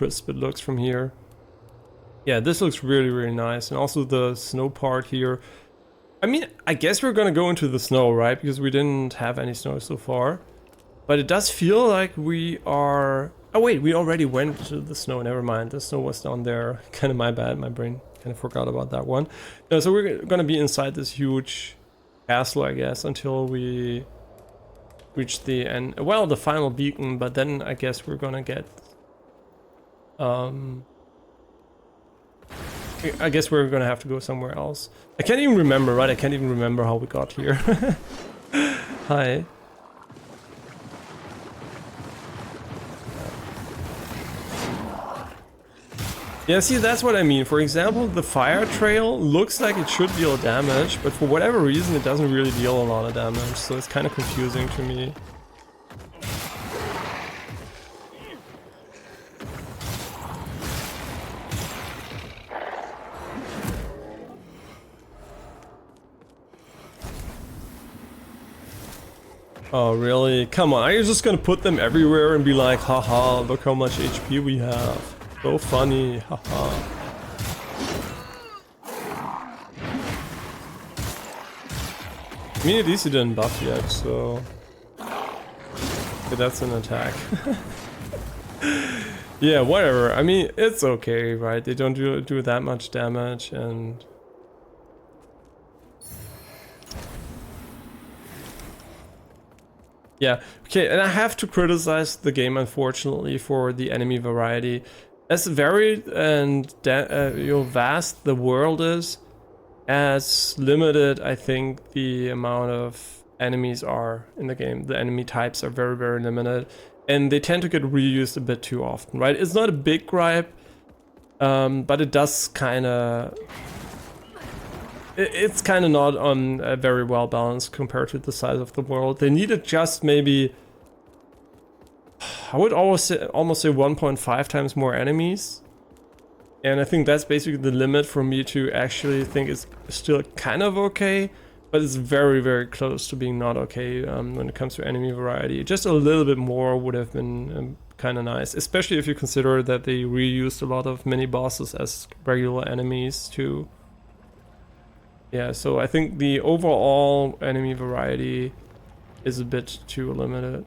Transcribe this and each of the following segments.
crisp it looks from here. Yeah, this looks really, really nice. And also the snow part here. I mean, I guess we're gonna go into the snow, right? Because we didn't have any snow so far. But it does feel like we are... Oh wait, we already went to the snow. Never mind, the snow was down there. Kind of my bad, my brain kind of forgot about that one. So we're gonna be inside this huge castle, I guess, until we reach the end. Well, the final beacon, but then I guess we're gonna get... I guess we're gonna have to go somewhere else. I can't even remember, right? I can't even remember how we got here. Hi. Yeah, see, that's what I mean. For example, the fire trail looks like it should deal damage, but for whatever reason it doesn't really deal a lot of damage, so it's kind of confusing to me. Oh, really? Come on, are you just gonna put them everywhere and be like, haha, look how much HP we have. So funny, haha. I mean, at least he didn't buff yet, so... Okay, that's an attack. Yeah, whatever. I mean, it's okay, right? They don't do that much damage, and... Yeah, okay, and I have to criticize the game, unfortunately, for the enemy variety. As varied and vast the world is, as limited I think the amount of enemies are in the game. The enemy types are very, very limited, and they tend to get reused a bit too often, right? It's not a big gripe, but it does kind of... It's kind of not on very well balanced compared to the size of the world. They needed just maybe... I would almost say 1.5 times more enemies. And I think that's basically the limit for me to actually think it's still kind of okay. But it's very, very close to being not okay when it comes to enemy variety. Just a little bit more would have been kind of nice. Especially if you consider that they reused a lot of mini bosses as regular enemies too. Yeah, so I think the overall enemy variety is a bit too limited.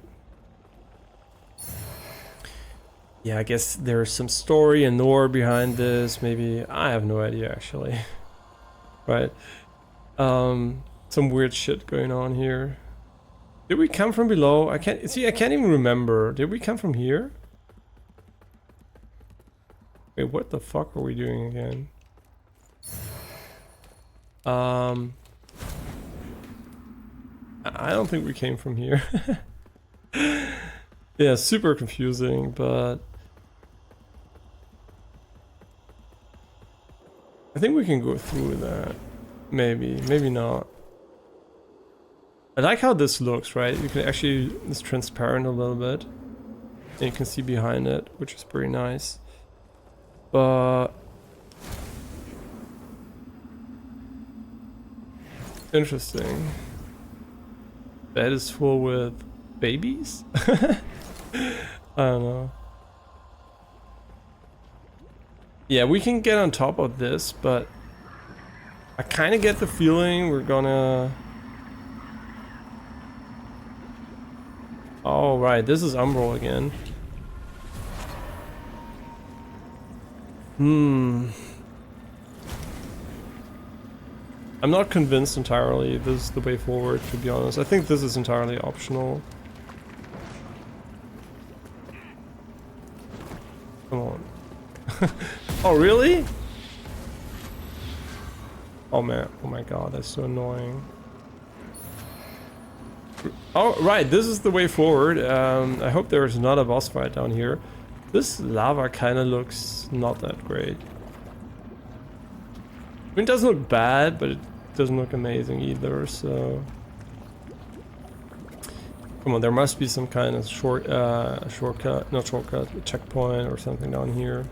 Yeah, I guess there's some story and lore behind this, maybe. I have no idea, actually. Right. Some weird shit going on here. Did we come from below? I can't even remember. Did we come from here? Wait, what the fuck are we doing again? I don't think we came from here. Yeah, super confusing, but I think we can go through that. Maybe, maybe not. I like how this looks, right? You can actually, it's transparent a little bit. And you can see behind it, which is pretty nice. But interesting. Bed is full with babies? I don't know. Yeah, we can get on top of this, but I kind of get the feeling we're gonna... Oh, right, this is Umbral again. I'm not convinced entirely this is the way forward, to be honest. I think this is entirely optional. Come on. Oh, really? Oh man, oh my god, that's so annoying. Oh, right, this is the way forward. I hope there's not a boss fight down here. This lava kind of looks not that great. I mean, it doesn't look bad, but it doesn't look amazing either, so... Come on, there must be some kind of shortcut, not shortcut, checkpoint or something down here.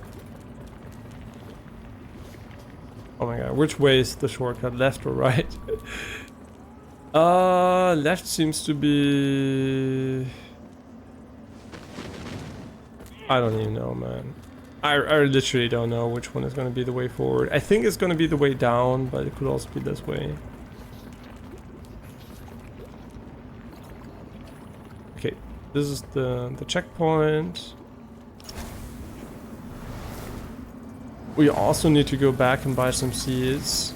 Oh my god, which way is the shortcut, left or right? Left seems to be... I don't even know, man. I literally don't know which one is going to be the way forward. I think it's going to be the way down, but it could also be this way. Okay, this is the checkpoint. We also need to go back and buy some seeds.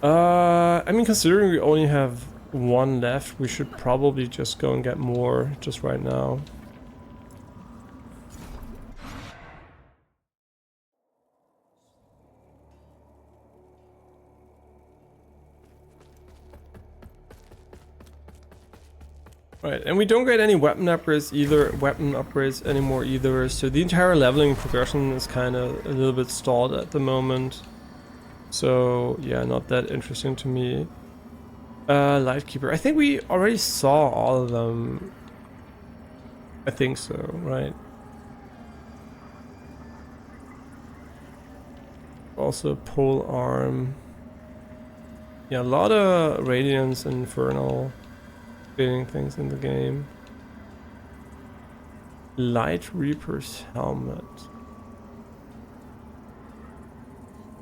I mean, considering we only have one left, we should probably just go and get more just right now. Right, and we don't get any weapon upgrades anymore either, so the entire leveling progression is kind of a little bit stalled at the moment. So yeah, not that interesting to me. Lightkeeper, I think we already saw all of them. I think so, right? Also pole arm. Yeah, a lot of Radiance and Infernal creating things in the game. Light Reaper's helmet.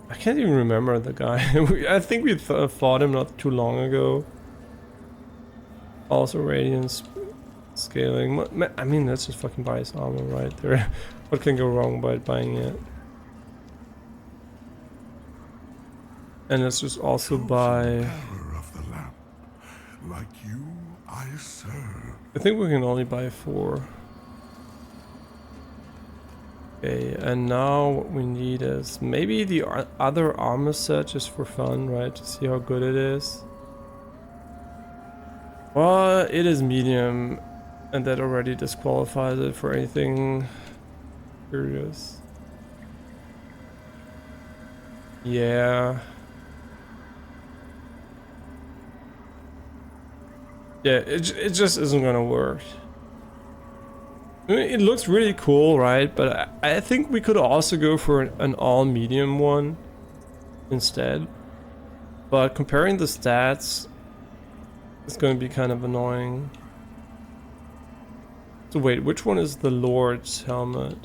I can't even remember the guy. I think we fought him not too long ago. Also Radiance scaling. I mean, let's just fucking buy his armor right there. What can go wrong by buying it? And let's just also buy... Like you, I serve. I think we can only buy 4. Okay, and now what we need is maybe the other armor set just for fun, right? To see how good it is. Well, it is medium, and that already disqualifies it for anything serious. Yeah. Yeah, it just isn't gonna work. I mean, it looks really cool, right? But I think we could also go for an all-medium one instead. But comparing the stats, it's going to be kind of annoying. So wait, which one is the Lord's helmet?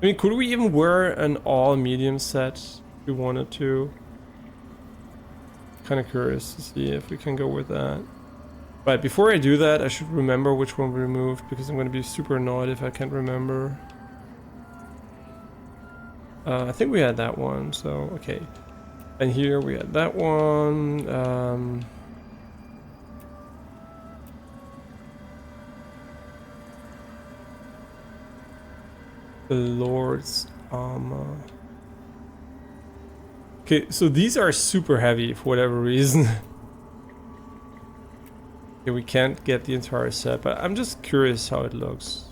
I mean, could we even wear an all-medium set if we wanted to? Kind of curious to see if we can go with that. But before I do that, I should remember which one we removed, because I'm going to be super annoyed if I can't remember. I think we had that one, so okay. And here we had that one. The Lord's armor. Okay, so these are super heavy for whatever reason. Okay, we can't get the entire set, but I'm just curious how it looks.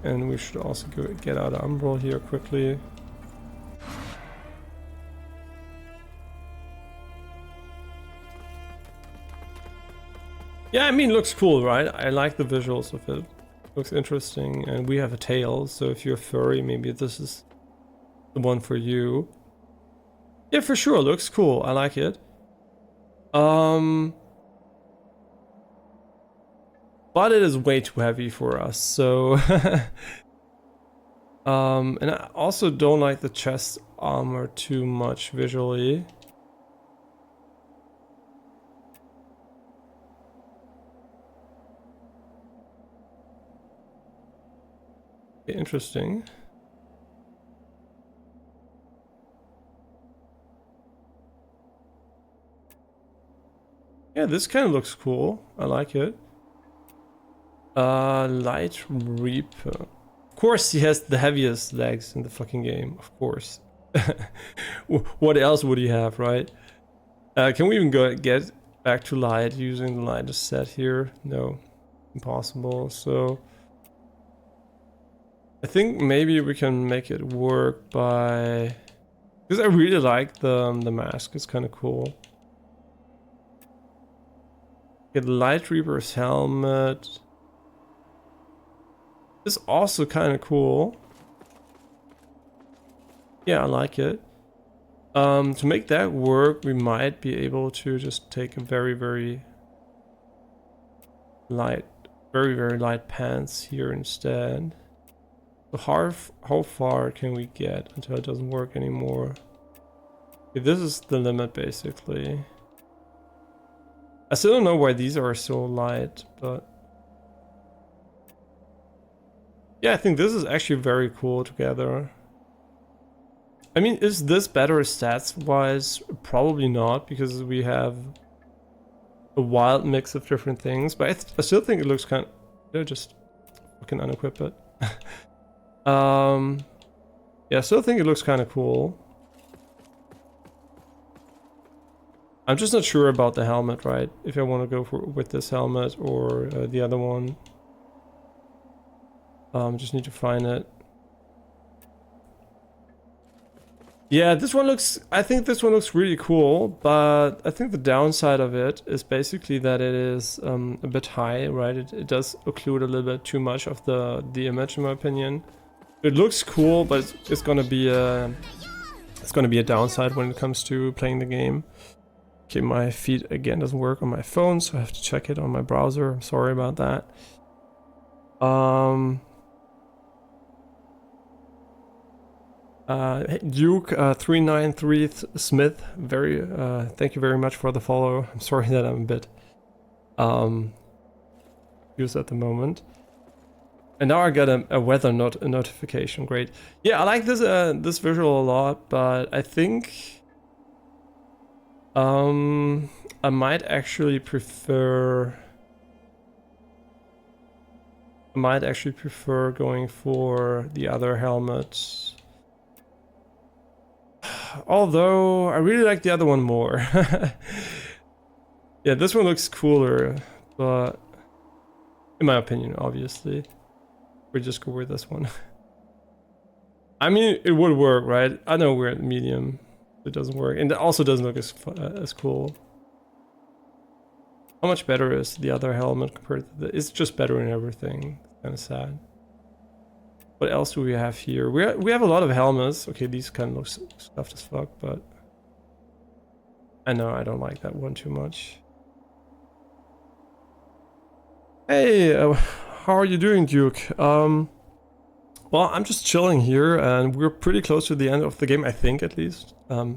And we should also go get out of Umbral here quickly. Yeah, I mean, it looks cool, right? I like the visuals of it. Looks interesting, and we have a tail, so if you're furry, maybe this is the one for you. Yeah, for sure, looks cool. I like it. But it is way too heavy for us, so and I also don't like the chest armor too much visually. Okay, interesting. Yeah, this kind of looks cool. I like it. Light Reaper. Of course he has the heaviest legs in the fucking game, of course. What else would he have, right? Can we even get back to light using the lightest set here? No, impossible. So I think maybe we can make it work by... Because I really like the mask, it's kind of cool. Get Light Reaper's helmet. It's also kind of cool. Yeah, I like it. To make that work, we might be able to just take a very, very light very, very light pants here instead. So how far can we get until it doesn't work anymore? Okay, this is the limit basically. I still don't know why these are so light, but yeah, I think this is actually very cool together. I mean, is this better stats wise? Probably not, because we have a wild mix of different things, but I still think it looks kind of, just fucking unequip it. Yeah, I still think it looks kind of cool. I'm just not sure about the helmet, right? If I want to go with this helmet or the other one. Just need to find it. Yeah, this one looks, I think this one looks really cool, but I think the downside of it is basically that it is a bit high, right? It does occlude a little bit too much of the image, in my opinion. It looks cool, but it's gonna be a downside when it comes to playing the game. Okay, my feed again doesn't work on my phone, so I have to check it on my browser. I'm sorry about that. Duke 393 Smith, thank you very much for the follow. I'm sorry that I'm a bit used at the moment. And now I get a weather notification. Great. Yeah, I like this visual a lot, but I think I might actually prefer going for the other helmet. Although I really like the other one more. Yeah, this one looks cooler, but in my opinion, obviously, we just go with this one. I mean, it would work, right? I know we're at medium. It doesn't work, and it also doesn't look as cool. How much better is the other helmet compared to the? It's just better in everything. Kind of sad. What else do we have here? We have a lot of helmets. Okay, these kind of look stuffed as fuck, but I know I don't like that one too much. Hey, how are you doing, Duke? Well, I'm just chilling here, and we're pretty close to the end of the game, I think, at least. I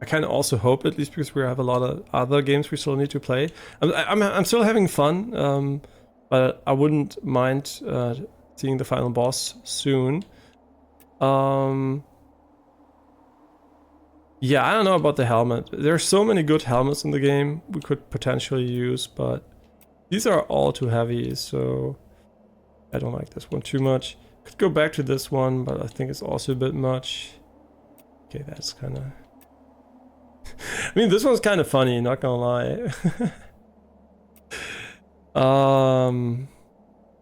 kind of also hope, at least, because we have a lot of other games we still need to play. I'm still having fun, but I wouldn't mind seeing the final boss soon. Yeah, I don't know about the helmet. There are so many good helmets in the game we could potentially use, but these are all too heavy, so I don't like this one too much. Could go back to this one, but I think it's also a bit much. Okay, that's kind of... I mean, this one's kind of funny, not gonna lie.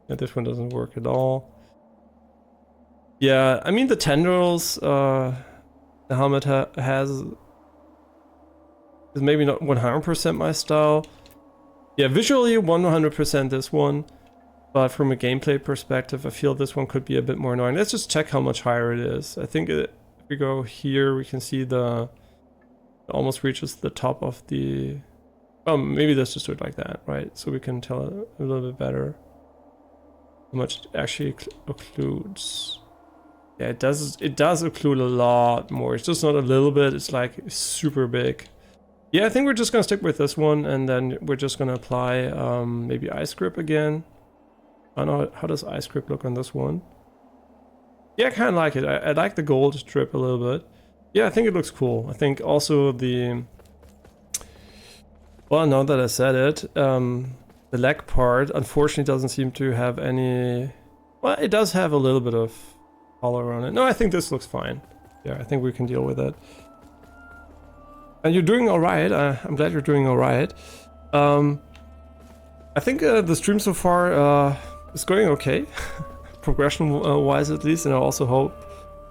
Yeah, this one doesn't work at all. Yeah, I mean, the tendrils the helmet has is maybe not 100% my style. Yeah, visually 100% this one, but from a gameplay perspective, I feel this one could be a bit more annoying. Let's just check how much higher it is. I think if we go here, we can see it almost reaches the top of the... Oh, maybe let's just do it like that, right? So we can tell a little bit better how much it actually occludes. Yeah, it does occlude a lot more. It's just not a little bit, it's like super big. Yeah, I think we're just gonna stick with this one, and then we're just gonna apply maybe ice grip again. I don't know, how does ice grip look on this one? Yeah, I kind of like it. I like the gold drip a little bit. Yeah, I think it looks cool. I think also the... Well, now that I said it, the leg part unfortunately doesn't seem to have any... Well, it does have a little bit of color on it. No, I think this looks fine. Yeah, I think we can deal with it. And you're doing alright. I'm glad you're doing alright. I think the stream so far is going okay. Progression-wise at least, and I also hope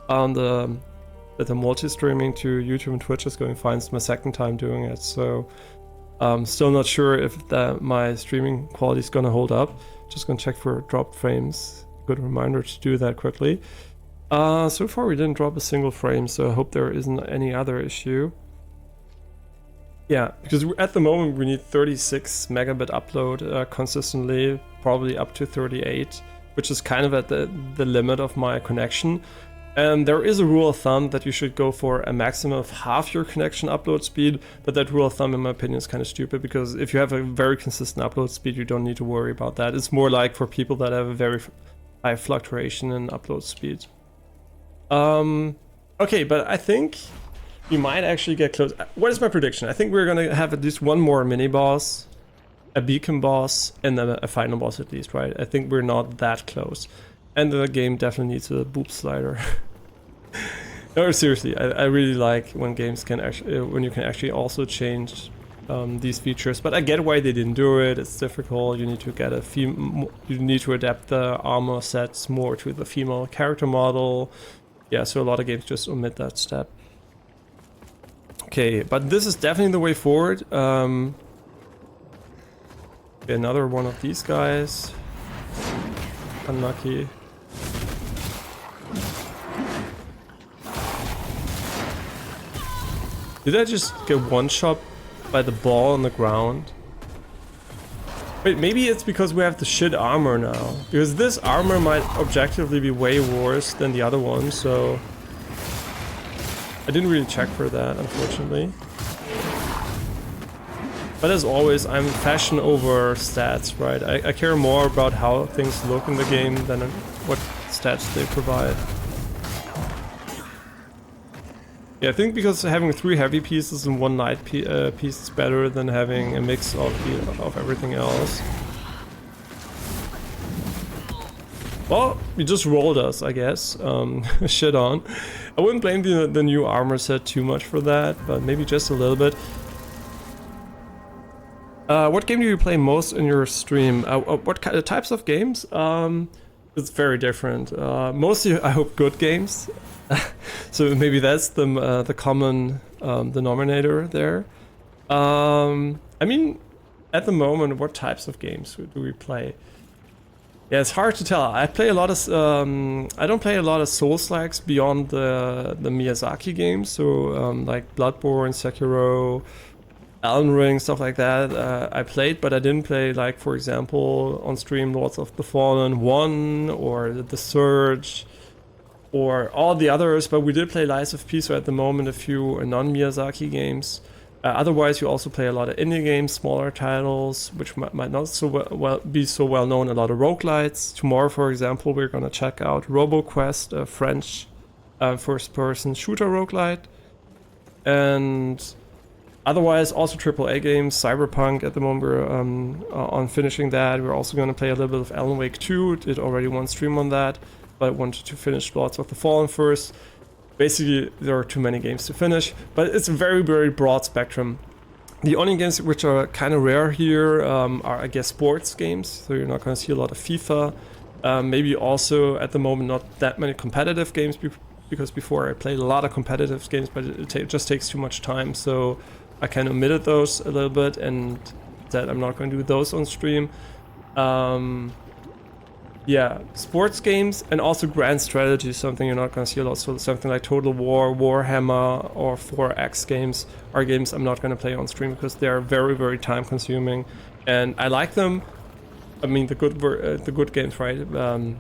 that the multi-streaming to YouTube and Twitch is going fine. It's my second time doing it, so still not sure if my streaming quality is gonna hold up. Just gonna check for dropped frames. Good reminder to do that quickly. So far we didn't drop a single frame, so I hope there isn't any other issue. Yeah, because at the moment we need 36 megabit upload consistently, probably up to 38, which is kind of at the limit of my connection. And there is a rule of thumb that you should go for a maximum of half your connection upload speed, but that rule of thumb in my opinion is kind of stupid, because if you have a very consistent upload speed, you don't need to worry about that. It's more like for people that have a very high fluctuation in upload speed. Okay, but I think we might actually get close. What is my prediction? I think we're gonna have at least one more mini boss, a beacon boss, and then a final boss at least, right? I think we're not that close. And the game definitely needs a boob slider. No, seriously, I really like when games can actually, when you can actually also change these features. But I get why they didn't do it. It's difficult. You need to get you need to adapt the armor sets more to the female character model. Yeah, so a lot of games just omit that step. Okay, but this is definitely the way forward. Another one of these guys. Unlucky. Did I just get one shot by the ball on the ground? Wait, maybe it's because we have the shit armor now. Because this armor might objectively be way worse than the other one, so... I didn't really check for that, unfortunately. But as always, I'm fashion over stats, right? I care more about how things look in the game than what stats they provide. Yeah, I think because having 3 heavy pieces and 1 light piece is better than having a mix of everything else. Well, you just rolled us, I guess. Shit on. I wouldn't blame the new armor set too much for that, but maybe just a little bit. What game do you play most in your stream? What kind of types of games? It's very different. Mostly, I hope, good games. So maybe that's the common denominator there. I mean, at the moment, what types of games do we play? Yeah, it's hard to tell. I play a lot of I don't play a lot of Souls-likes beyond the Miyazaki games. So like Bloodborne, Sekiro, Elden Ring, stuff like that. I played, but I didn't play, like, for example, on stream, Lords of the Fallen 1 or The Surge or all the others, but we did play Lies of P, so at the moment a few non-Miyazaki games. Otherwise, you also play a lot of indie games, smaller titles, which might not be so well known. A lot of roguelites. Tomorrow, for example, we're gonna check out RoboQuest, a French first-person shooter roguelite, and otherwise also AAA games. Cyberpunk at the moment we're on finishing that. We're also gonna play a little bit of Alan Wake 2. Did already one stream on that, but I wanted to finish Lords of the Fallen first. Basically, there are too many games to finish, but it's a very, very broad spectrum. The only games which are kind of rare here are, I guess, sports games, so you're not going to see a lot of FIFA. Maybe also, at the moment, not that many competitive games, because before I played a lot of competitive games, but it just takes too much time, so I kind of omitted those a little bit, and said I'm not going to do those on stream. Yeah, sports games and also grand strategy is something you're not going to see a lot. So something like Total War, Warhammer, or 4X games are games I'm not going to play on stream because they are very, very time consuming, and I like them. I mean, the good games, right?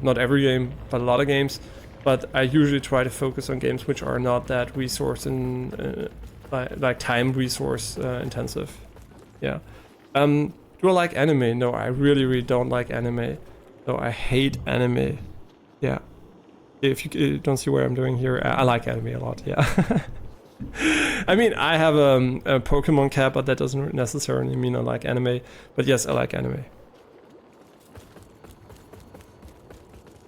Not every game, but a lot of games. But I usually try to focus on games which are not that resource and like time resource intensive. Yeah. Do I like anime? No, I really, really don't like anime. No, I hate anime. Yeah. If you don't see what I'm doing here, I like anime a lot, yeah. I mean, I have a Pokemon cap, but that doesn't necessarily mean I like anime. But yes, I like anime.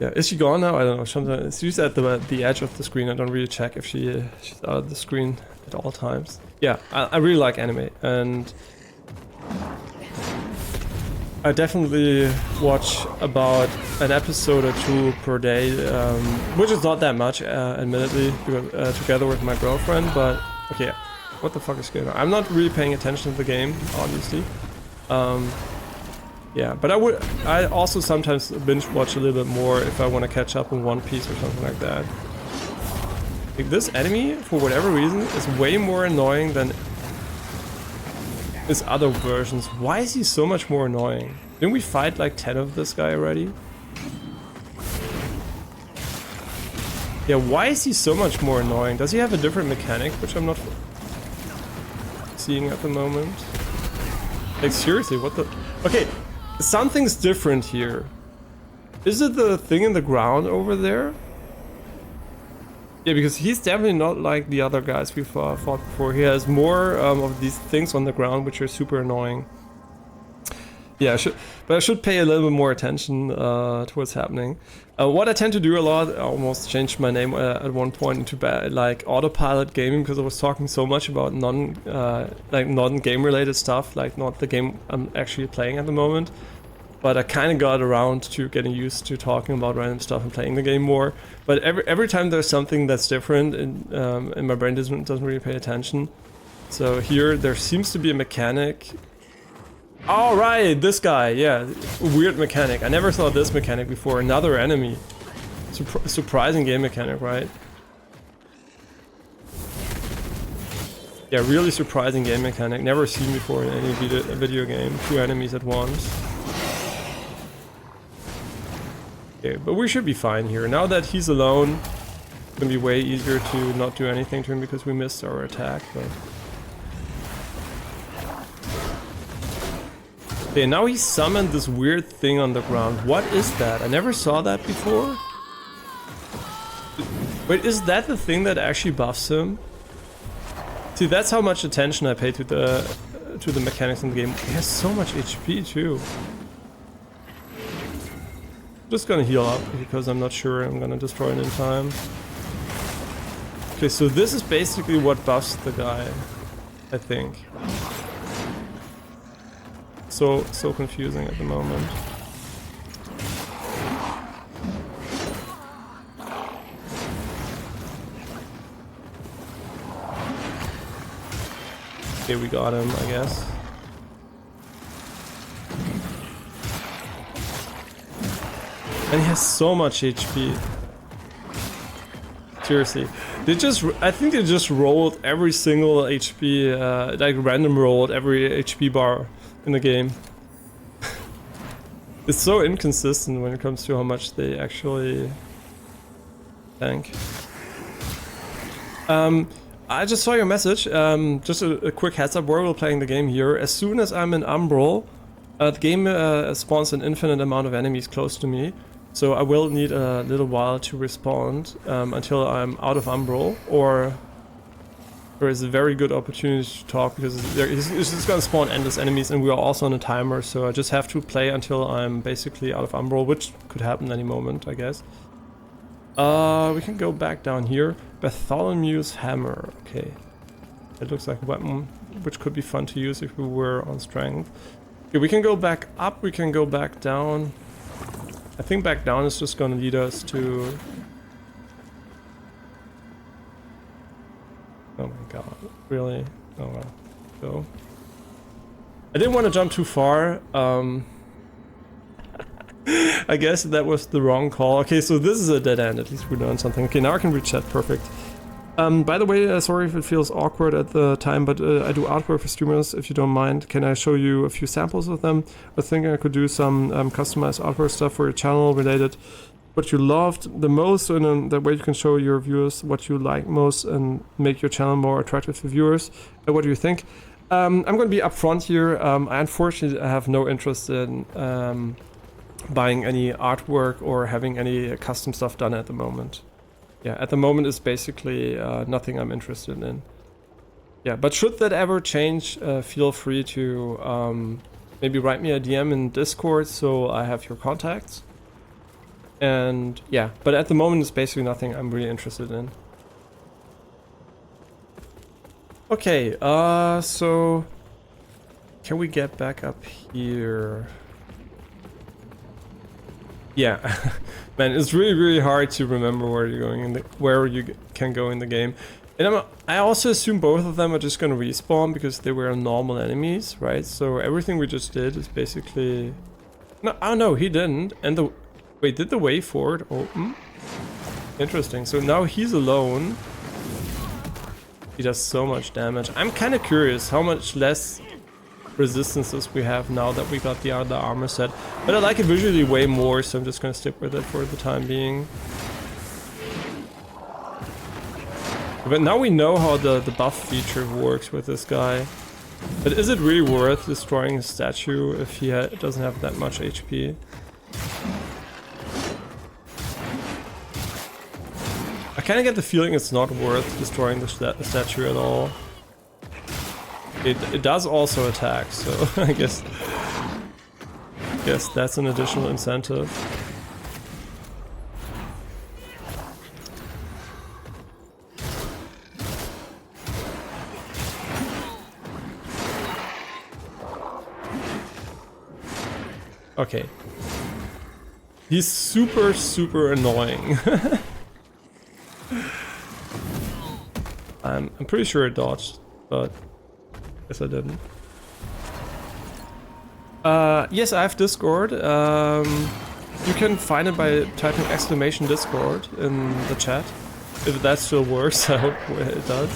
Yeah, is she gone now? I don't know. Sometimes she's at the edge of the screen. I don't really check if she's out of the screen at all times. Yeah, I really like anime, and I definitely watch about an episode or 2 per day, which is not that much, admittedly, because, together with my girlfriend, but okay, what the fuck is going on? I'm not really paying attention to the game, obviously. Yeah, but I also sometimes binge watch a little bit more if I want to catch up on One Piece or something like that. Like, this enemy, for whatever reason, is way more annoying than his other versions. Why is he so much more annoying? Didn't we fight like 10 of this guy already? Yeah, why is he so much more annoying? Does he have a different mechanic, which I'm not seeing at the moment? Like, seriously, what the... Okay, something's different here. Is it the thing in the ground over there? Yeah, because he's definitely not like the other guys we've fought before. He has more of these things on the ground, which are super annoying. Yeah, I should pay a little bit more attention to what's happening. What I tend to do a lot, I almost changed my name at one point into like autopilot gaming, because I was talking so much about non-game related stuff, like not the game I'm actually playing at the moment. But I kind of got around to getting used to talking about random stuff and playing the game more. But every time there's something that's different, and my brain doesn't really pay attention. So here there seems to be a mechanic. All right, this guy, yeah, weird mechanic. I never saw this mechanic before. Another enemy. Surprising game mechanic, right? Yeah, really surprising game mechanic. Never seen before in any video game. 2 enemies at once. Okay, but we should be fine here. Now that he's alone, it's gonna be way easier to not do anything to him because we missed our attack, but... Okay, now he summoned this weird thing on the ground. What is that? I never saw that before. Wait, is that the thing that actually buffs him? See, that's how much attention I pay to the mechanics in the game. He has so much HP too. Just gonna heal up because I'm not sure I'm gonna destroy it in time. Okay, so this is basically what buffs the guy, I think. So confusing at the moment. Okay, we got him, I guess. And he has so much HP. Seriously. I think they just rolled every single HP, like random rolled every HP bar in the game. It's so inconsistent when it comes to how much they actually tank. I just saw your message. Just a quick heads up, we're playing the game here. As soon as I'm in Umbral, the game spawns an infinite amount of enemies close to me. So I will need a little while to respond until I'm out of Umbral, or there is a very good opportunity to talk because it's just gonna spawn endless enemies and we are also on a timer, so I just have to play until I'm basically out of Umbral, which could happen any moment, I guess. We can go back down here. Bartholomew's Hammer, okay. It looks like a weapon, which could be fun to use if we were on strength. Okay, we can go back up, we can go back down. I think back down is just gonna lead us to... Oh my god, really? Oh well, go. I didn't want to jump too far. I guess that was the wrong call. Okay, so this is a dead end, at least we learned something. Okay, now I can reach that, perfect. By the way, sorry if it feels awkward at the time, but I do artwork for streamers, if you don't mind. Can I show you a few samples of them? I think I could do some customized artwork stuff for your channel related what you loved the most, and that way you can show your viewers what you like most and make your channel more attractive to viewers. What do you think? I'm going to be upfront here. I unfortunately have no interest in buying any artwork or having any custom stuff done at the moment. Yeah, at the moment it's basically nothing I'm interested in. Yeah, but should that ever change, feel free to maybe write me a DM in Discord so I have your contacts. And yeah, but at the moment it's basically nothing I'm really interested in. Okay, so can we get back up here? Yeah, man, it's really hard to remember where you're going where you can go in the game. And I also assume both of them are just gonna respawn because they were normal enemies, right? So everything we just did is basically... No, oh no, he didn't. And the... Wait, did the way forward open? Interesting, so now he's alone. He does so much damage. I'm kind of curious how much less resistances we have now that we got the other armor set. But I like it visually way more, so I'm just gonna stick with it for the time being. But now we know how the buff feature works with this guy. But is it really worth destroying his statue if he doesn't have that much HP? I kind of get the feeling it's not worth destroying the statue at all. It does also attack, so I guess that's an additional incentive. Okay. He's super annoying. I'm pretty sure it dodged, but I guess I didn't. Yes, I have Discord. You can find it by typing !Discord in the chat. If that still works, I hope it does.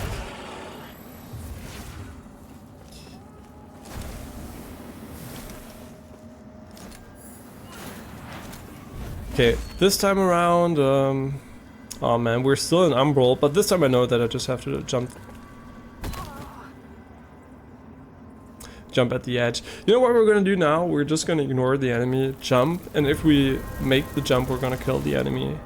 Okay, this time around, oh man, we're still in Umbral, but this time I know that I just have to jump at the edge. You know what we're gonna do now? We're just gonna ignore the enemy, jump, and if we make the jump, we're gonna kill the enemy.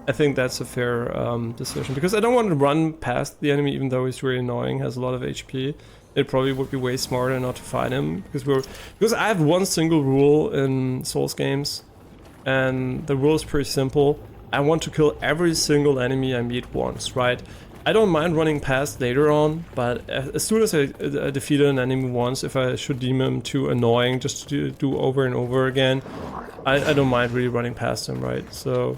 I think that's a fair decision, because I don't want to run past the enemy even though he's really annoying, has a lot of HP. It probably would be way smarter not to fight him, because I have one single rule in Souls games. And the rule is pretty simple. I want to kill every single enemy I meet once, right? I don't mind running past later on, but as soon as I defeated an enemy once, if I should deem him too annoying just to do over and over again, I don't mind really running past him, right? So...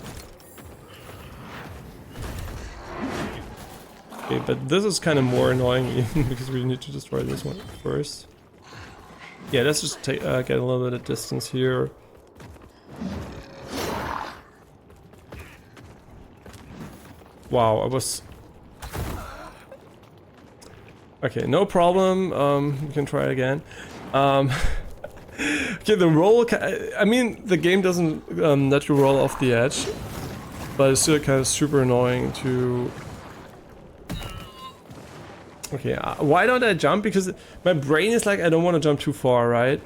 okay, but this is kind of more annoying even because we need to destroy this one first. Yeah, let's just get a little bit of distance here. Wow, I was... okay, no problem. We can try it again. Okay, the roll... I mean, the game doesn't let you roll off the edge, but it's still kind of super annoying to... okay, why don't I jump? Because my brain is like, I don't want to jump too far, right?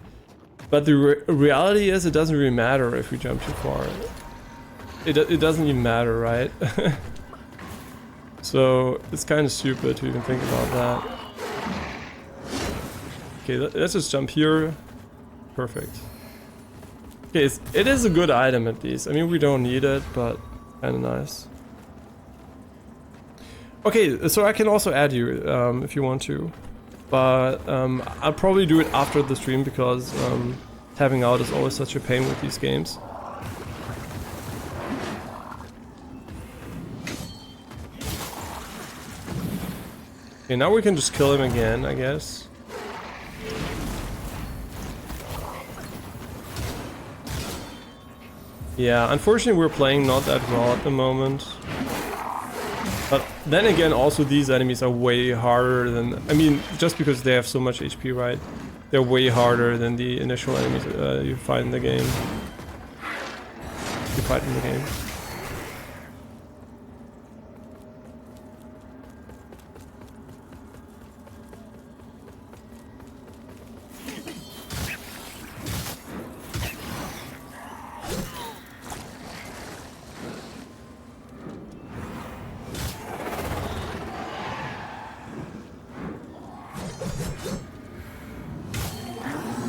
But the reality is, it doesn't really matter if we jump too far. It doesn't even matter, right? So it's kind of stupid to even think about that. Okay, let's just jump here. Perfect. Okay, it is a good item at least. I mean, we don't need it, but kind of nice. Okay, so I can also add you if you want to. But I'll probably do it after the stream because tapping out is always such a pain with these games. Okay, now we can just kill him again, I guess. Yeah, unfortunately we're playing not that well at the moment. But then again, also these enemies are way harder than... I mean, just because they have so much HP, right? They're way harder than the initial enemies you fight in the game.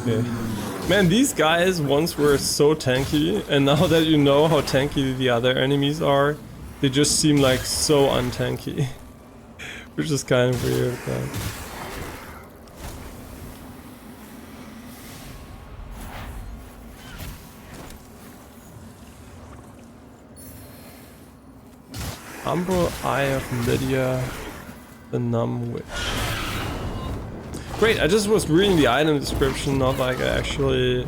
Okay. Man, these guys once were so tanky, and now that you know how tanky the other enemies are, they just seem like so untanky. Which is kind of weird, but... Umbral Eye of Lydia, the Numb Witch. Great, I just was reading the item description, not like I actually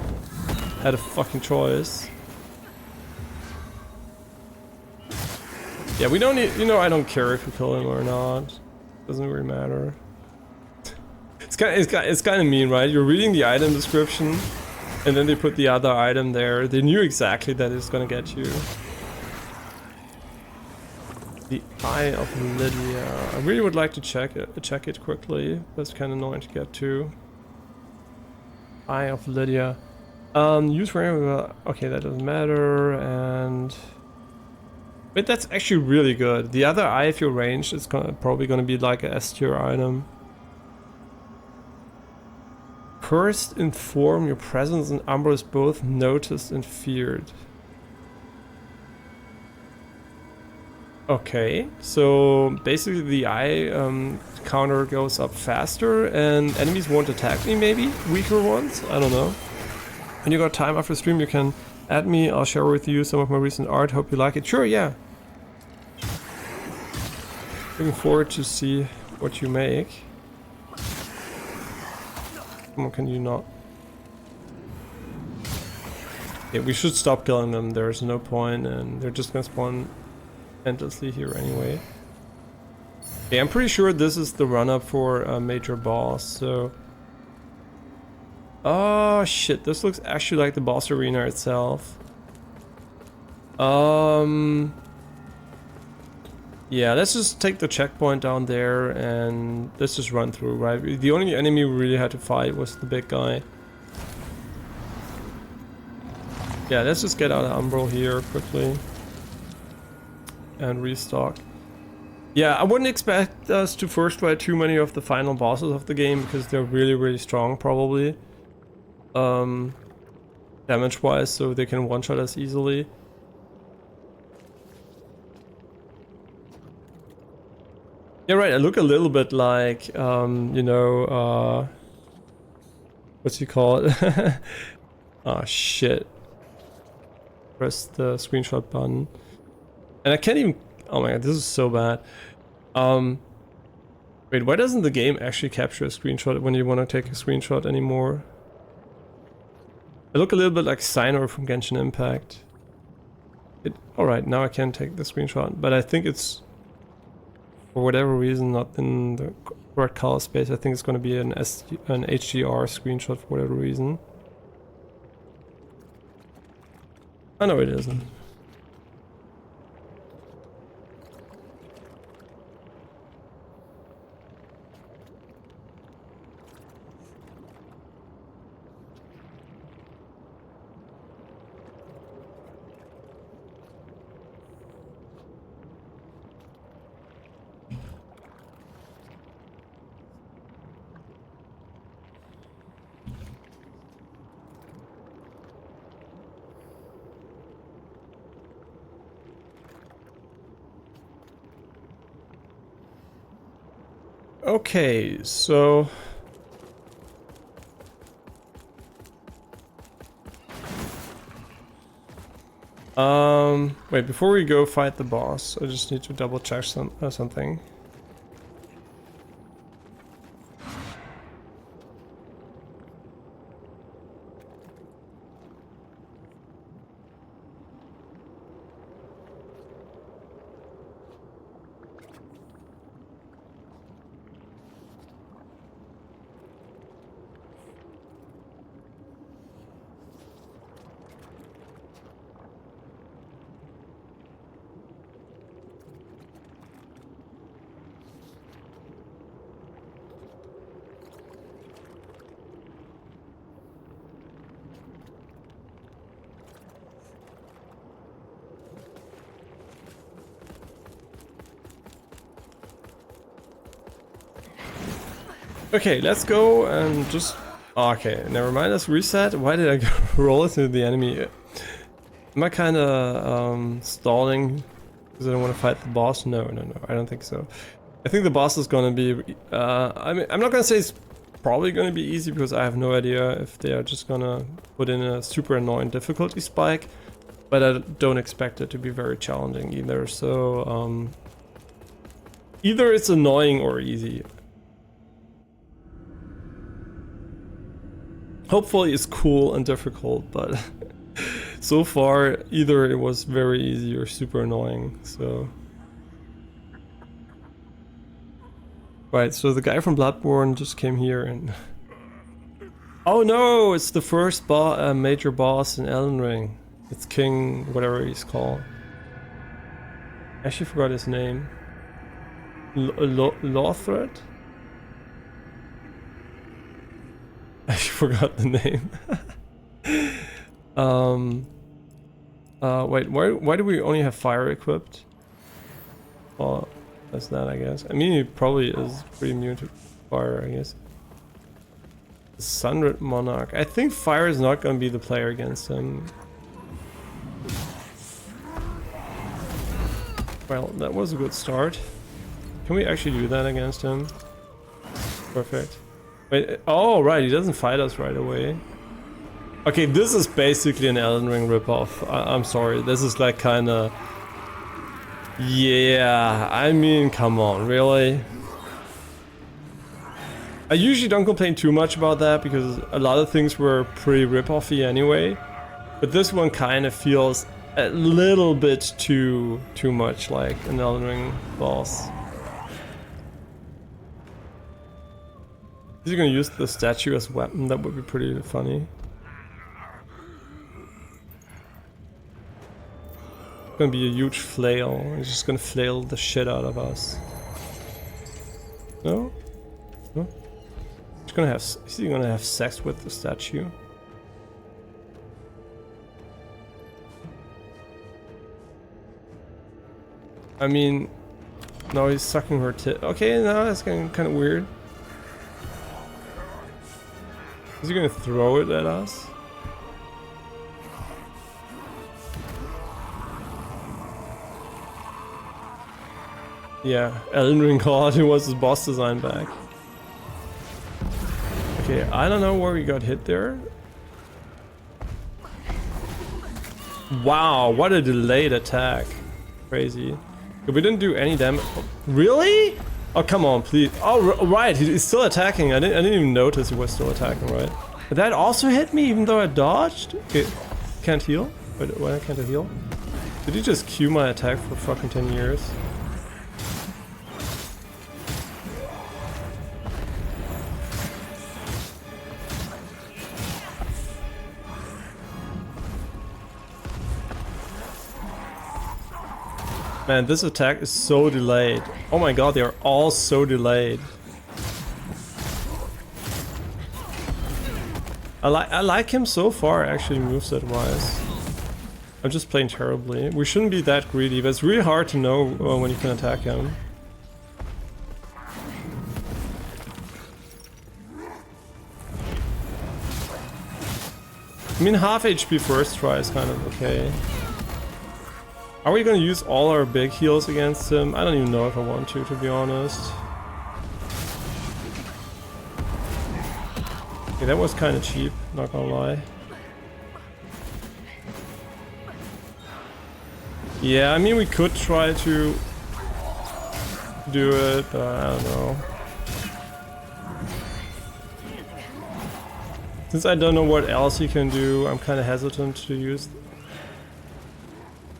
had a fucking choice. Yeah, we don't need, you know, I don't care if we kill him or not. Doesn't really matter. It's It's kind of mean, right? You're reading the item description, and then they put the other item there. They knew exactly that it's gonna get you. The Eye of Lydia. I really would like to check it quickly. That's kind of annoying to get to. Eye of Lydia. Use wherever. Okay, that doesn't matter. And but that's actually really good. The other eye, if you're ranged, is probably gonna be like a S tier item. Cursed inform, your presence and Umbra is both noticed and feared. Okay, so basically the eye counter goes up faster and enemies won't attack me, maybe? Weaker ones? I don't know. When you got time after stream, you can add me. I'll share with you some of my recent art. Hope you like it. Sure, yeah. Looking forward to see what you make. Come on, can you not? Yeah, we should stop killing them. There's no point, and they're just gonna spawn endlessly here anyway. Yeah, I'm pretty sure this is the run-up for a major boss, so... Oh shit, this looks actually like the boss arena itself. Yeah, let's just take the checkpoint down there and let's just run through, right? The only enemy we really had to fight was the big guy. Yeah, let's just get out of Umbral here quickly. And restock. Yeah, I wouldn't expect us to first fight too many of the final bosses of the game because they're really, really strong probably. Damage-wise, so they can one-shot us easily. Yeah, right, I look a little bit like, you know, what's he called? Oh, shit. Press the screenshot button. And I can't even... Oh my god, this is so bad. Wait, why doesn't the game actually capture a screenshot when you want to take a screenshot anymore? I look a little bit like Sinor from Genshin Impact. Alright, now I can take the screenshot, but I think it's... for whatever reason, not in the correct color space. I think it's going to be an HDR screenshot for whatever reason. I know it isn't. Okay, so... wait, before we go fight the boss, I just need to double check something. Okay, let's go and just... Okay, never mind, let's reset. Why did I go roll into the enemy? Am I kinda stalling because I don't want to fight the boss? No, I don't think so. I think the boss is gonna be... I mean, I'm not gonna say it's probably gonna be easy because I have no idea if they are just gonna put in a super annoying difficulty spike. But I don't expect it to be very challenging either, so... either it's annoying or easy. Hopefully it's cool and difficult, but so far either it was very easy or super annoying, so... Right, so the guy from Bloodborne just came here and... Oh no, it's the first major boss in Elden Ring. It's King, whatever he's called. I actually forgot his name. Lothred? I forgot the name. Wait, why do we only have fire equipped? Oh, that's that, I guess. I mean, he probably is pretty immune to fire, I guess. The Sunred Monarch. I think fire is not going to be the player against him. Well, that was a good start. Can we actually do that against him? Perfect. Wait, oh, right, he doesn't fight us right away. Okay, this is basically an Elden Ring ripoff. I'm sorry, this is like kinda... Yeah, I mean, come on, really? I usually don't complain too much about that because a lot of things were pretty ripoffy anyway. But this one kind of feels a little bit too much like an Elden Ring boss. Is he gonna use the statue as a weapon? That would be pretty funny. Gonna be a huge flail. He's just gonna flail the shit out of us. No? No? He's gonna have. Is he gonna have sex with the statue? I mean, no, he's sucking her tit. Okay, now that's getting kind of weird. Is he gonna throw it at us? Yeah, Elden Ring God, who was his boss design back. Okay, I don't know where we got hit there. Wow, what a delayed attack. Crazy. We didn't do any damage. Really? Oh, come on, please. Oh, right, he's still attacking. I didn't even notice he was still attacking, right? But that also hit me even though I dodged? Okay, can't heal? Wait, why can't I heal? Did he just cue my attack for fucking 10 years? Man, this attack is so delayed. Oh my god, they are all so delayed. I like him so far, actually, moveset wise. I'm just playing terribly. We shouldn't be that greedy, but it's really hard to know when you can attack him. I mean, half HP first try is kind of okay. Are we gonna use all our big heals against him? I don't even know if I want to be honest. Okay, that was kind of cheap, not gonna lie. Yeah, I mean, we could try to do it, but I don't know. Since I don't know what else he can do, I'm kind of hesitant to use.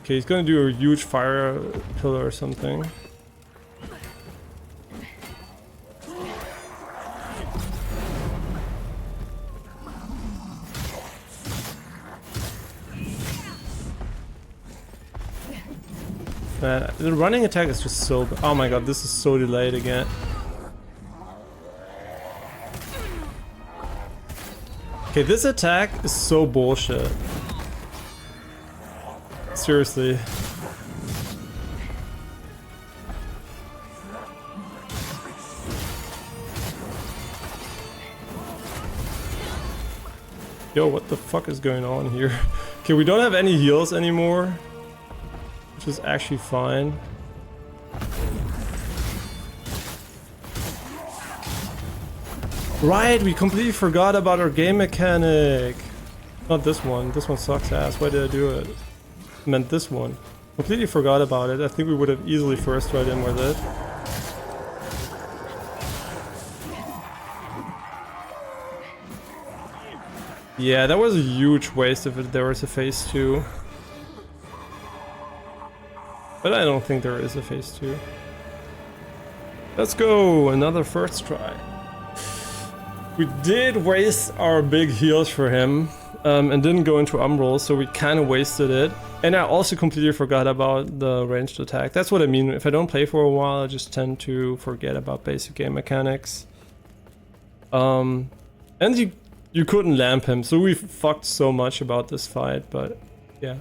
Okay, he's gonna do a huge fire pillar or something. Man, the running attack is just so... Oh my god, this is so delayed again. Okay, this attack is so bullshit. Seriously. Yo, what the fuck is going on here? Okay, we don't have any heals anymore, which is actually fine. Right, we completely forgot about our game mechanic. Not this one. This one sucks ass. Why did I do it? I meant this one. Completely forgot about it. I think we would have easily first tried in with it. Yeah, that was a huge waste if there was a phase 2. But I don't think there is a phase 2. Let's go, another first try. We did waste our big heals for him, and didn't go into Umbral, so we kind of wasted it. And I also completely forgot about the ranged attack. That's what I mean. If I don't play for a while, I just tend to forget about basic game mechanics. And you couldn't lamp him, so we fucked so much about this fight, but yeah.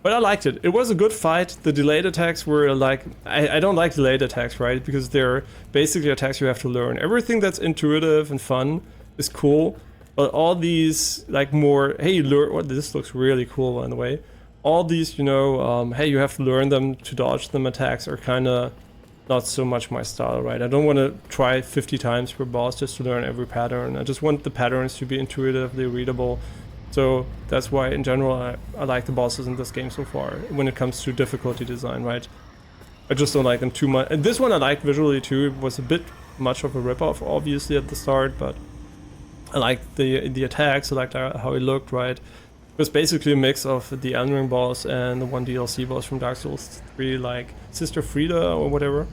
But I liked it. It was a good fight. The delayed attacks were like... I don't like delayed attacks, right? Because they're basically attacks you have to learn. Everything that's intuitive and fun is cool, but all these, like, more... Hey, you learn... Well, this looks really cool, by the way. All these, you know, hey, you have to learn them to dodge them attacks are kind of not so much my style, right? I don't want to try 50 times per boss just to learn every pattern. I just want the patterns to be intuitively readable. So that's why, in general, I like the bosses in this game so far, when it comes to difficulty design, right? I just don't like them too much. And this one I liked visually too. It was a bit much of a ripoff, obviously, at the start, but I liked the attacks, I liked how it looked, right? It was basically a mix of the Elden Ring boss and the one DLC boss from Dark Souls 3, like Sister Frieda or whatever.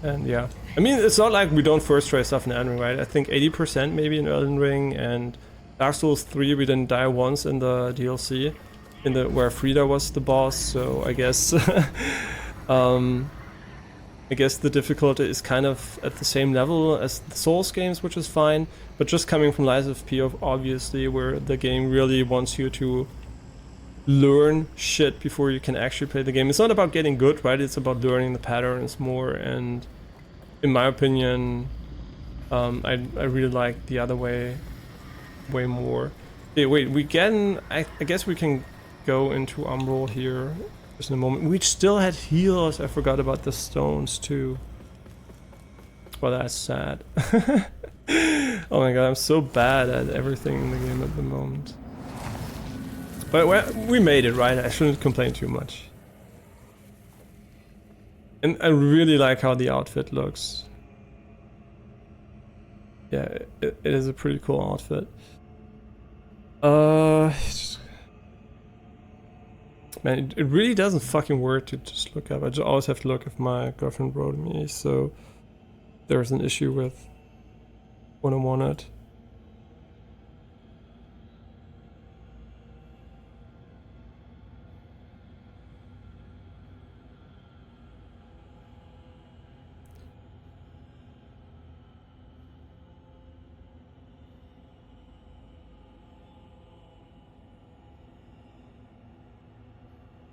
And yeah, I mean, it's not like we don't first try stuff in Elden Ring, right? I think 80% maybe in Elden Ring, and Dark Souls 3 we didn't die once in the DLC, where Frieda was the boss. So I guess I guess the difficulty is kind of at the same level as the Souls games, which is fine. But just coming from Lies of P, obviously, where the game really wants you to learn shit before you can actually play the game. It's not about getting good, right? It's about learning the patterns more. And in my opinion, I really like the other way more. Okay, wait, I guess we can go into Umbral here just in a moment. We still had heals. I forgot about the stones too. Well, that's sad. Oh my god, I'm so bad at everything in the game at the moment. But we made it, right? I shouldn't complain too much. And I really like how the outfit looks. Yeah, it is a pretty cool outfit. Man, it really doesn't fucking work to just look up. I just always have to look if my girlfriend wrote me, so there's an issue with when I want it.